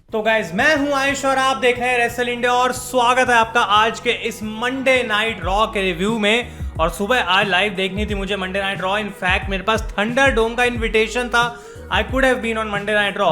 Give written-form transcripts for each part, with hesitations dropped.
तो गाइज मैं हूं आयुष और आप देख रहे हैं रेसल इंडिया और स्वागत है आपका आज के इस मंडे नाइट रॉ के रिव्यू में। और सुबह आज लाइव देखनी थी मुझे मंडे नाइट रॉ। इनफैक्ट मेरे पास थंडर डोम का इनविटेशन था। I could have been on Monday night Raw,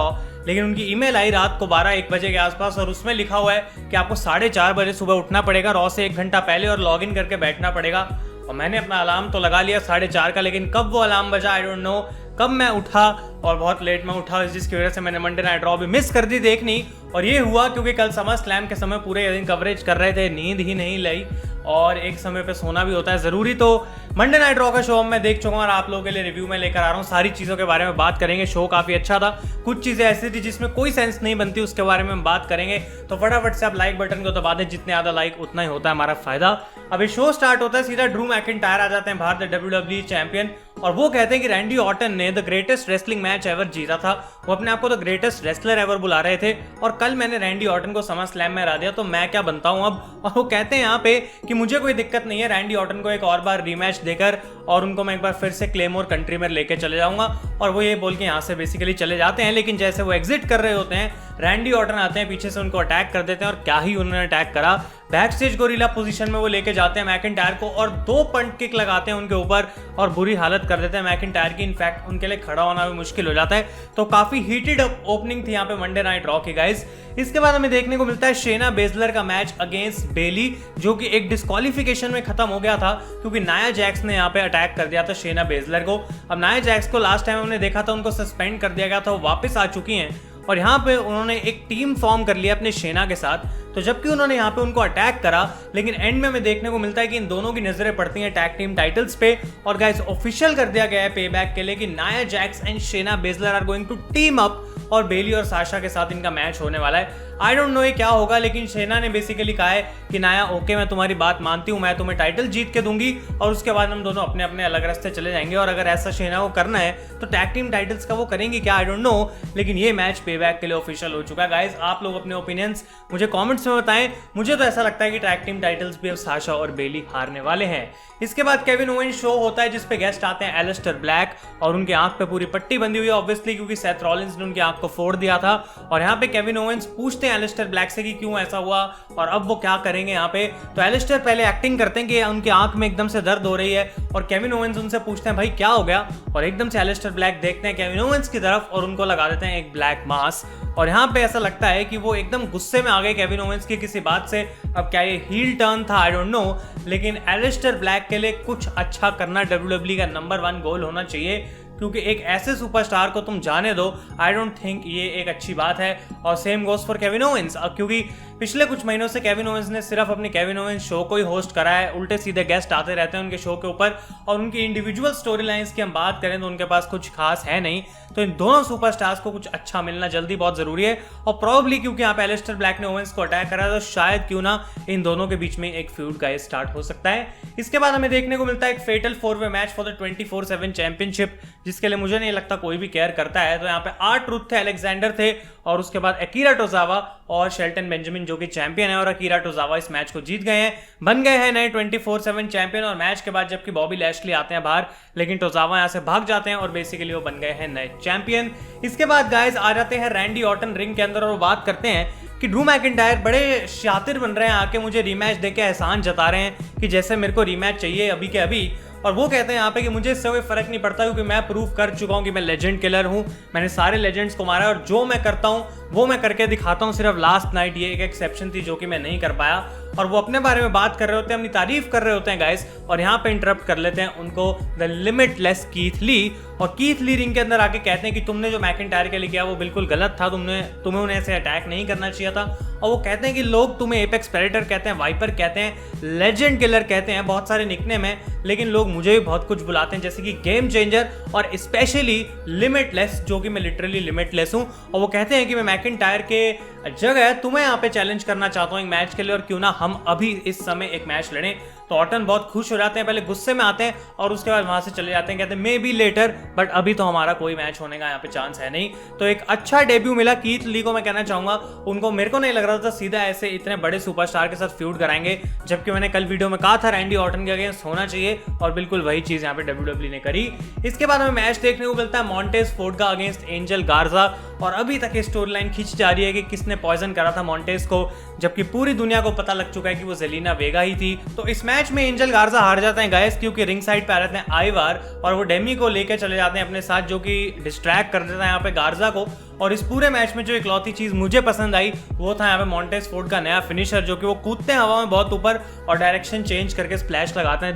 लेकिन उनकी ईमेल आई रात को 12-1 बजे के आसपास और उसमें लिखा हुआ है कि आपको 4:30 बजे सुबह उठना पड़ेगा रॉ से 1 घंटा पहले और लॉग इन करके बैठना पड़ेगा। और मैंने अपना अलार्म तो लगा लिया 4:30 का, लेकिन कब वो अलार्म बजा आई डोंट नो। कब मैं उठा और बहुत लेट में उठा, जिसकी वजह से मैंने मंडे नाइट रॉ भी मिस कर दी देखनी। और ये हुआ क्योंकि कल समर स्लैम के समय पूरे दिन कवरेज कर रहे थे, नींद ही नहीं लाई और एक समय पे सोना भी होता है ज़रूरी। तो मंडे नाइट रॉ का शो मैं देख चुका हूँ और आप लोगों के लिए रिव्यू में लेकर आ रहा हूँ। सारी चीज़ों के बारे में बात करेंगे। शो काफ़ी अच्छा था, कुछ चीज़ें ऐसी थी जिसमें कोई सेंस नहीं बनती, उसके बारे में हम बात करेंगे। तो फटाफट से आप लाइक बटन को दबा दें, जितने ज़्यादा लाइक उतना ही होता है हमारा फायदा। अभी शो स्टार्ट होता है, सीधा ड्रू मैकिंटायर आ जाते हैं बाहर, द WWE चैंपियन, और वो कहते हैं कि रैंडी ऑर्टन ने the greatest wrestling match ever जीता था। वो अपने आप को द ग्रेटेस्ट रेसलर एवर बुला रहे थे और कल मैंने रैंडी ऑर्टन को समर स्लैम में हरा दिया, तो मैं क्या बनता हूं अब। और वो कहते हैं यहाँ पे कि मुझे कोई दिक्कत नहीं है रैंडी ऑर्टन को एक और बार रीमैच देकर, और उनको मैं एक बार फिर से क्लेमोर कंट्री में लेके चले जाऊंगा। और वो ये बोल के यहाँ से बेसिकली चले जाते हैं, लेकिन जैसे वो एग्जिट कर रहे होते हैं रैंडी ऑर्टन आते हैं पीछे से, उनको अटैक कर देते हैं। और क्या ही उन्होंने अटैक करा, बैक स्टेज गोरिल्ला पोजीशन में वो लेके जाते हैं मैकिंटायर को और 2 पंट किक लगाते हैं उनके ऊपर और बुरी हालत कर देते हैं मैकिंटायर की। इनफैक्ट उनके लिए खड़ा होना भी मुश्किल हो जाता है। तो काफी हीटेड ओपनिंग थी यहाँ पे मंडे नाइट रॉ की गाइस। इसके बाद हमें देखने को मिलता है शेना बेजलर का मैच अगेंस्ट बेली, जो कि एक डिस्क्वालिफिकेशन में खत्म हो गया था क्योंकि नाया जैक्स ने यहाँ पे अटैक कर दिया था शेना बेजलर को। अब नाया जैक्स को लास्ट टाइम हमने देखा था उनको सस्पेंड कर दिया गया था, वो वापस आ चुकी हैं और यहाँ पे उन्होंने एक टीम फॉर्म कर लिया अपने शेना के साथ। तो जबकि उन्होंने यहाँ पे उनको अटैक करा, लेकिन एंड में हमें देखने को मिलता है कि इन दोनों की नजरें पड़ती हैं टैग टीम टाइटल्स पे। और गाइस ऑफिशियल कर दिया गया है पे बैक के लिए कि Nia Jax and Shayna Baszler are going to team up और बेली और साशा के साथ इनका मैच होने वाला है। आई डोंट नो ये क्या होगा, लेकिन शेना ने बेसिकली कहा है कि नाया ओके मैं तुम्हारी बात मानती हूँ, मैं तुम्हें टाइटल जीत के दूंगी और उसके बाद हम दोनों अपने अपने अलग रास्ते चले जाएंगे। और अगर ऐसा शेना को करना है तो टैग टीम टाइटल्स का वो करेंगे क्या, आई डोंट नो। लेकिन ये मैच पे बैक के लिए ऑफिशियल हो चुका है गाइस। आप लोग अपने ओपिनियंस मुझे कमेंट्स में बताएं। मुझे तो ऐसा लगता है कि टैग टीम टाइटल्स भी अब साशा और बेली हारने वाले हैं। इसके बाद केविन ओवेंस शो होता है जिसपे गेस्ट आते हैं एलिस्टर ब्लैक और उनकी आंख पे पूरी पट्टी बंधी हुई है ऑब्वियसली, क्योंकि सेथ रॉलिंस ने उनकी आंख को फोड़ दिया था। और यहाँ पे केविन ओवेंस पूछते हैं एलिस्टर ब्लैक से कि क्यों ऐसा हुआ और अब वो क्या करेंगे यहाँ पे। तो एलिस्टर पहले एक्टिंग करते हैं कि उनकी आंख में एकदम से दर्द हो रही है और केविन ओवेंस उनसे पूछते हैं भाई क्या हो गया, और एकदम से एलिस्टर ब्लैक देखते हैं केविन ओवेंस की तरफ और उनको लगा देते हैं एक ब्लैक मास्क। और यहाँ पे ऐसा लगता है कि वो एकदम गुस्से में आ गए केविन ओवेंस की किसी बात से। अब क्या ये हील टर्न था आई डोंट नो, लेकिन एलिस्टर ब्लैक के लिए कुछ अच्छा करना WWE का नंबर 1 गोल होना चाहिए, क्योंकि एक ऐसे सुपरस्टार को तुम जाने दो, आई डोंट थिंक ये एक अच्छी बात है। और same goes for Kevin Owens, क्योंकि पिछले कुछ महीनों से केविन ओवेंस ने सिर्फ अपने केविन ओवेंस शो को ही होस्ट करा है, उल्टे सीधे गेस्ट आते रहते हैं उनके शो के ऊपर। और उनकी इंडिविजुअल स्टोरी लाइन्स की हम बात करें तो उनके पास कुछ खास है नहीं। तो इन दोनों सुपरस्टार्स को कुछ अच्छा मिलना जल्दी बहुत जरूरी है। और प्रॉब्ली क्योंकि यहाँ पे एलिस्टर ब्लैक ने ओवेंस को अटैक करा तो शायद क्यों ना इन दोनों के बीच में एक फ्यूड का स्टार्ट हो सकता है। इसके बाद हमें देखने को मिलता है एक फेटल 4-वे मैच फॉर द 24/7 चैंपियनशिप, जिसके लिए मुझे नहीं लगता कोई भी केयर करता है। तो यहाँ पे R-Truth थे, अलेक्जेंडर थे और उसके बाद अकीरा टोजावा और शेल्टन बेंजामिन जो कि चैंपियन है। और अकीरा टोजावा इस मैच को जीत गए हैं, बन गए हैं नए 24/7 चैंपियन। और मैच के बाद जबकि बॉबी लैशली आते हैं बाहर, लेकिन टोजावा यहाँ से भाग जाते हैं और बेसिकली वो बन गए हैं नए चैंपियन। इसके बाद गाइस आ जाते हैं रैंडी ऑर्टन रिंग के अंदर और वो बात करते हैं कि ड्रू मैकिंटायर बड़े शातिर बन रहे हैं, आके मुझे रीमैच देके एहसान जता रहे हैं कि जैसे मेरे को रीमैच चाहिए अभी के अभी। और वो कहते हैं यहाँ पे कि मुझे इससे कोई फर्क नहीं पड़ता क्योंकि मैं प्रूव कर चुका हूँ कि मैं लेजेंड किलर हूँ, मैंने सारे लेजेंड्स को मारा और जो मैं करता हूँ वो मैं करके दिखाता हूँ। सिर्फ लास्ट नाइट ये एक एक्सेप्शन थी जो कि मैं नहीं कर पाया। और वो अपने बारे में बात कर रहे होते हैं, अपनी तारीफ कर रहे होते हैं गाइस, और यहाँ पे इंटरप्ट कर लेते हैं उनको द लिमिटलेस कीथ ली। और कीथ ली रिंग के अंदर आके कहते हैं कि तुमने जो मैकिंटायर के लिए किया वो बिल्कुल गलत था, तुम्हें उन्हें ऐसे अटैक नहीं करना चाहिए था। और वो कहते हैं कि लोग तुम्हें एपेक्स प्रेडेटर कहते हैं, वाइपर कहते हैं, लेजेंड किलर कहते हैं, बहुत सारे निकनेम है, लेकिन लोग मुझे भी बहुत कुछ बुलाते हैं जैसे कि गेम चेंजर और स्पेशली लिमिटलेस, जो कि मैं लिटरली लिमिटलेस हूँ। और वो कहते हैं कि मैं मैकिंटायर के जगह तुम्हें यहाँ पे चैलेंज करना चाहता हूँ एक मैच के लिए, और क्यों ना हम अभी इस समय एक मैच लड़ें। तो ऑर्टन बहुत खुश हो जाते हैं, पहले गुस्से में आते हैं और उसके बाद वहां से चले जाते हैं, कहते हैं मे बी लेटर, बट अभी तो हमारा कोई मैच होने का यहाँ पे चांस है नहीं। तो एक अच्छा डेब्यू मिला कीथ ली को, मैं कहना चाहूंगा उनको, मेरे को नहीं लग रहा था सीधा ऐसे इतने बड़े सुपरस्टार के साथ फ्यूड कराएंगे, जबकि मैंने कल वीडियो में कहा था रैंडी ऑर्टन के अगेंस्ट होना चाहिए और बिल्कुल वही चीज यहाँ पे WWE ने करी। इसके बाद हमें मैच देखने को मिलता है मॉन्टेज फोर्ड का अगेंस्ट एंजल गार्जा, और अभी तक स्टोरी लाइन खींच जा रही है कि किसने पॉइजन करा था मॉन्टेज को, जबकि पूरी दुनिया को पता लग चुका है कि वो जेलिना वेगा ही थी। तो इस मैच में एंजल गार्जा हार जाते हैं गाइस, क्योंकि रिंग साइड पे आ जाते हैं आइवार और वो डेमी को लेकर चले जाते हैं अपने साथ, जो कि डिस्ट्रैक्ट कर देता है यहाँ पे गार्जा को। और इस पूरे मैच में जो इकलौती चीज मुझे पसंद आई वो था यहाँ पे मॉन्टेज फोर्ड का नया फिनिशर, जो कि वो कूदते हैं हवा में बहुत ऊपर और डायरेक्शन चेंज करके स्प्लैश लगाते हैं।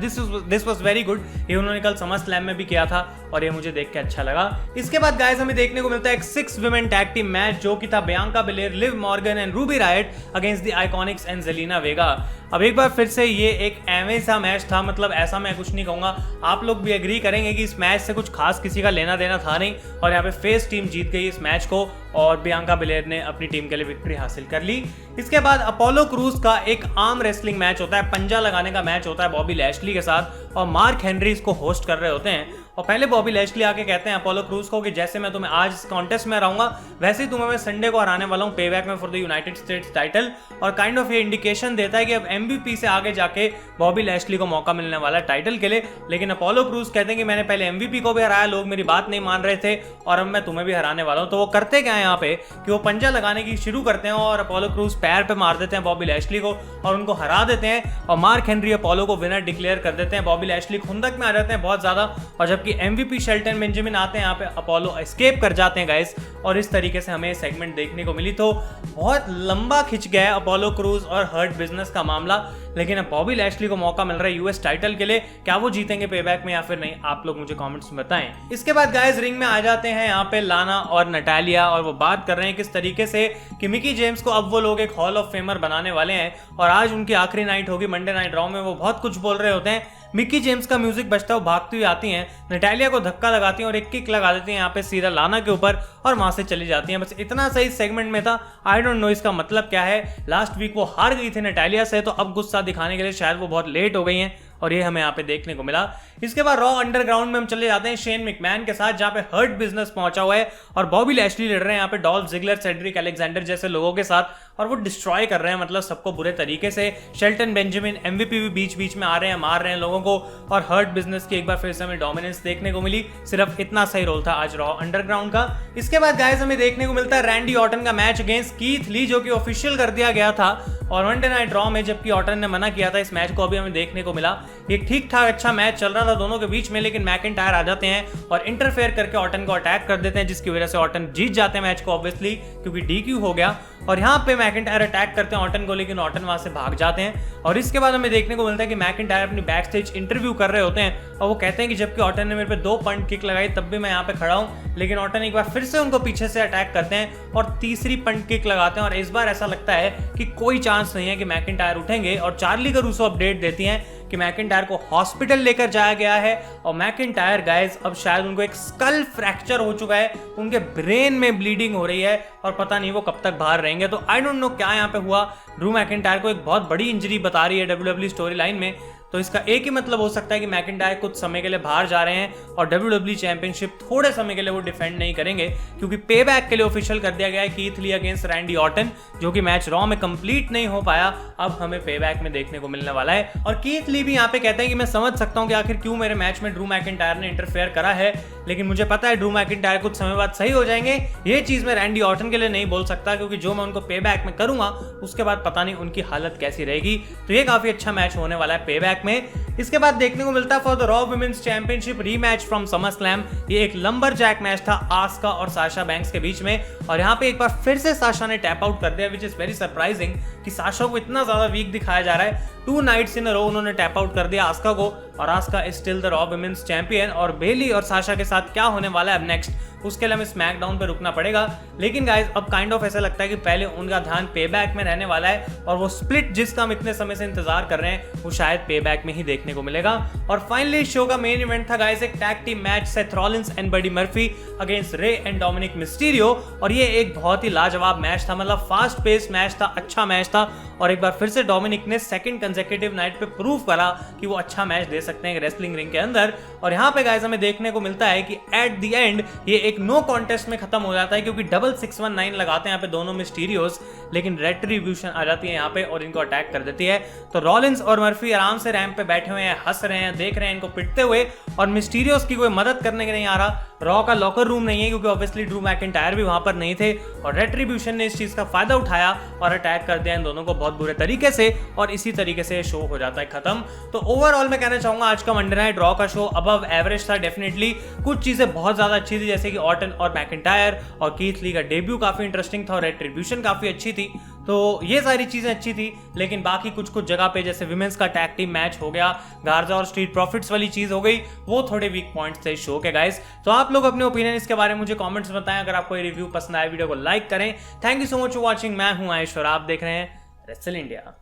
This was very good. ये उन्होंने कल समर स्लैम में भी किया था और ये मुझे देख के अच्छा लगा। इसके बाद गाइस हमें देखने को मिलता है एक 6 विमेन टैग टीम मैच, जो कि था Bianca Belair, Liv Morgan and Ruby Riott against the Iconics and Zelina Vega. अब एक बार फिर से ये एक एवे सा मैच था, मतलब ऐसा मैं कुछ नहीं कहूंगा, आप लोग भी एग्री करेंगे कि इस मैच से कुछ खास किसी का लेना देना था नहीं, और यहाँ पे फेस टीम जीत गई इस मैच को और बियांका बेलेर ने अपनी टीम के लिए विक्ट्री हासिल कर ली। इसके बाद अपोलो क्रूज का एक आर्म रेसलिंग मैच होता है, पंजा लगाने का मैच होता है बॉबी लैशली के साथ, और मार्क हेनरी इसको होस्ट कर रहे होते हैं। और पहले बॉबी लैशली आके कहते हैं अपोलो क्रूज को कि जैसे मैं तुम्हें आज इस कॉन्टेस्ट में रहूंगा वैसे ही तुम्हें मैं संडे को हराने वाला हूं पेबैक में for the United states title, और काइंड ऑफ ये इंडिकेशन देता है कि अब MVP से आगे जाके बॉबी लैशली को मौका मिलने वाला है टाइटल के लिए। लेकिन अपोलो क्रूज कहते हैं कि मैंने पहले MVP को भी हराया, लोग मेरी बात नहीं मान रहे थे, और अब मैं तुम्हें भी हराने वाला हूं। तो वो करते क्या है यहाँ पे कि वो पंजा लगाने की शुरू करते हैं और अपोलो क्रूज पैर पे मार देते हैं बॉबी लैशली को और उनको हरा देते हैं, और मार्क हेनरी अपोलो को विनर डिक्लेयर कर देते हैं। बॉबी लैशली खुंदक में आ जाते हैं बहुत ज्यादा, और जबकि MVP शेल्टन बेंजामिन आते हैं यहाँ पे, अपोलो एस्केप कर जाते हैं गाइस, और इस तरीके से हमें सेगमेंट देखने को मिली। तो बहुत लंबा खिंच गया है अपोलो क्रूज और हर्ट बिजनेस का मामला, लेकिन अब बॉबी लैशली को मौका मिल रहा है US टाइटल के लिए, क्या वो जीतेंगे पेबैक में या फिर नहीं, आप लोग मुझे कमेंट्स में बताएं। इसके बाद गाइस रिंग में आ जाते हैं यहाँ पे लाना और नटालिया, और वो बात कर रहे हैं किस तरीके से कि मिकी जेम्स को अब वो लोग एक हॉल ऑफ फेमर बनाने वाले हैं, और आज उनकी आखिरी नाइट होगी मंडे नाइट रॉ में। वो बहुत कुछ बोल रहे होते हैं, मिकी जेम्स का म्यूजिक बजता हुआ भागती हुई आती हैं, नटालिया को धक्का लगाती हैं और एक किक लगा देती हैं यहाँ पे सीधा लाना के ऊपर, और वहां से चली जाती हैं। बस इतना सही सेगमेंट में था, आई डोंट नो इसका मतलब क्या है। लास्ट वीक वो हार गई थी नटालिया से, तो अब गुस्सा दिखाने के लिए शायद वो बहुत लेट हो गई हैं, और ये हमें यहाँ पे देखने को मिला। इसके बाद रॉ अंडरग्राउंड में हम चले जाते हैं शेन मैकमैन के साथ, जहाँ पे हर्ट बिजनेस पहुंचा हुआ है और बॉबी लैशली लड़ रहे हैं यहाँ पे डॉल्फ जिगलर, सेड्रिक अलेक्जेंडर जैसे लोगों के साथ, और वो डिस्ट्रॉय कर रहे हैं मतलब सबको बुरे तरीके से। शेल्टन बेंजामिन MVP भी बीच बीच में आ रहे हैं, मार रहे हैं लोगों को, और हर्ट बिजनेस की एक बार फिर से हमें डोमिनेंस देखने को मिली। सिर्फ इतना सही रोल था आज रॉ अंडरग्राउंड का। इसके बाद गाइस हमें देखने को मिलता है रैंडी ऑर्टन का मैच अगेंस्ट कीथ ली, जो कि ऑफिशियल कर दिया गया था और मंडे नाइट रॉ में, जबकि ऑर्टन ने मना किया था इस मैच को, अभी हमें देखने को मिला। एक ठीक ठाक अच्छा मैच चल रहा था दोनों के बीच में, लेकिन मैकिंटायर आ जाते हैं और इंटरफेयर करके ऑर्टन को अटैक कर देते हैं, जिसकी वजह से ऑर्टन जीत जाते हैं मैच को ऑब्वियसली, क्योंकि DQ हो गया। और यहाँ पे मैकिंटायर अटैक करते हैं ऑर्टन को, लेकिन ऑर्टन वहां से भाग जाते हैं। और इसके बाद हमें देखने को मिलता है कि मैकिंटायर अपनी बैक स्टेज इंटरव्यू कर रहे होते हैं, और वो कहते हैं कि जबकि ऑर्टन ने मेरे पे 2 पंट किक लगाई तब भी मैं यहाँ पे खड़ा हूँ, लेकिन ऑर्टन एक बार फिर से उनको पीछे से अटैक करते हैं और तीसरी पंट किक लगाते हैं, और इस बार ऐसा लगता है कि कोई चांस नहीं है कि मैकिंटायर उठेंगे। और चार्ली करूसो अपडेट देती हैं कि मैकिंटायर को हॉस्पिटल लेकर जाया गया है, और मैकिंटायर गाइस अब शायद उनको एक स्कल फ्रैक्चर हो चुका है, उनके ब्रेन में ब्लीडिंग हो रही है, और पता नहीं वो कब तक बाहर रहेंगे। तो आई डोंट नो क्या यहाँ पे हुआ। ड्रू मैकिंटायर को एक बहुत बड़ी इंजरी बता रही है WWE स्टोरी लाइन में, तो इसका एक ही मतलब हो सकता है कि मैकिंटायर कुछ समय के लिए बाहर जा रहे हैं और WWE चैंपियनशिप थोड़े समय के लिए वो डिफेंड नहीं करेंगे, क्योंकि पेबैक के लिए ऑफिशियल कर दिया गया है Keith Lee against Randy Orton, जो कि मैच रॉ में कंप्लीट नहीं हो पाया, अब हमें पेबैक में देखने को मिलने वाला है। और कीथ ली भी यहाँ पे कहते हैं कि मैं समझ सकता हूँ कि आखिर क्यों मेरे मैच में ड्रू मैकिंटायर ने इंटरफेयर करा है, लेकिन मुझे पता है ड्रू मैकिंटायर कुछ समय बाद सही हो जाएंगे। ये चीज मैं रैंडी ऑर्टन के लिए नहीं बोल सकता, क्योंकि जो मैं उनको पेबैक में करूंगा उसके बाद पता नहीं उनकी हालत कैसी रहेगी। तो ये काफी अच्छा मैच होने वाला है पेबैक में। इसके बाद देखने को मिलता है for the Raw women's championship rematch from SummerSlam. ये एक लंबर जैक मैच था आस्का और साशा बैंक्स के बीच में, और यहाँ पे एक बार फिर से साशा ने टैप आउट कर दिया, विच इज वेरी सरप्राइजिंग कि साशा को इतना ज्यादा वीक दिखाया जा रहा है। 2 नाइट्स इन अ रो उन्होंने टैप आउट कर दिया आस्का को, और Asuka is still the Raw women's champion. और बेली और साशा के साथ क्या होने वाला है अब नेक्स्ट, उसके लिए हमें स्मैकडाउन पे रुकना पड़ेगा। लेकिन गाइस अब काइंड ऑफ ऐसा लगता है कि पहले उनका ध्यान पेबैक में रहने वाला है और वो स्प्लिट जिसका हम इतने समय से इंतजार कर रहे हैं वो शायद पेबैक में ही देखने को मिलेगा। और फाइनली शो का मेन इवेंट था गाइस एक tag team match Seth Rollins and Buddy Murphy against Rey and Dominik Mysterio. और ये एक बहुत ही लाजवाब मैच था, मतलब फास्ट पेस मैच था, अच्छा मैच था। और एक बार फिर से डोमिनिक ने सेकंड कंसेक्यूटिव नाइट पे प्रूव करा कि वो अच्छा मैच दे सकते हैं रेसलिंग रिंग के अंदर। और यहाँ पे गाइस हमें देखने को मिलता है कि एट द एंड ये एक नो कॉन्टेस्ट में खत्म हो जाता है, क्योंकि डबल 619 लगाते हैं यहाँ पे दोनों मिस्टीरियोस, लेकिन रेट्रीब्यूशन आ जाती है यहाँ पे और इनको अटैक कर देती है। तो रॉलिंस और मर्फी आराम से रैंप पे बैठे हुए हैं, हंस रहे हैं, देख रहे हैं इनको पिटते हुए, और मिस्टीरियोस की कोई मदद करने के नहीं आ रहा। रॉ का लॉकर रूम नहीं है क्योंकि ऑब्वियसली ड्रू मैकिंटायर भी वहां पर नहीं थे, और रेट्रीब्यूशन ने इस चीज का फायदा उठाया और अटैक कर दिया इन दोनों को बहुत बुरे तरीके से, और इसी तरीके से शो हो जाता है खत्म। तो ओवरऑल मैं कहना चाहूंगा आज का मंडे नाइट रॉ का शो अबव एवरेज था डेफिनेटली। कुछ चीजें बहुत ज्यादा अच्छी थी जैसे कि ऑर्टन और मैकिंटायर और कीथ ली का डेब्यू काफी इंटरेस्टिंग था और रेट्रीब्यूशन काफी अच्छी थी, तो ये सारी चीजें अच्छी थी। लेकिन बाकी कुछ जगह पे जैसे विमेंस का टैग टीम मैच हो गया, गार्जा और स्ट्रीट प्रॉफिट्स वाली चीज हो गई, वो थोड़े वीक पॉइंट्स थे शो के गाइस। तो आप लोग अपने ओपिनियन इसके बारे में मुझे कमेंट्स बताएं। अगर आपको ये रिव्यू पसंद आया वीडियो को लाइक करें। Thank you so much for watching. मैं हूं आयुष और आप देख रहे हैं रेसल इंडिया।